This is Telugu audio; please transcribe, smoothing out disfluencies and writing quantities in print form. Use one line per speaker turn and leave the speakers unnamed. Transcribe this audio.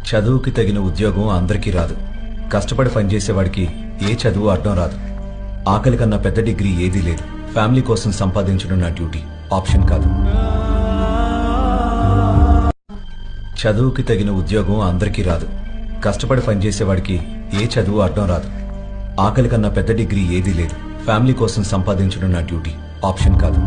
చదువుకి తగిన ఉద్యోగం అందరికీ రాదు. కష్టపడి పనిచేసేవాడికి ఏ చదువు అడ్డం రాదు. ఆకలి కన్నా పెద్ద డిగ్రీ ఏదీ లేదు. ఫ్యామిలీ కోసం సంపాదించడం నా డ్యూటీ, ఆప్షన్ కాదు. చదువుకి తగిన ఉద్యోగం అందరికీ రాదు. కష్టపడి పనిచేసేవాడికి ఏ చదువు అడ్డం రాదు. ఆకలి కన్నా పెద్ద డిగ్రీ ఏదీ లేదు. ఫ్యామిలీ కోసం సంపాదించడం నా డ్యూటీ, ఆప్షన్ కాదు.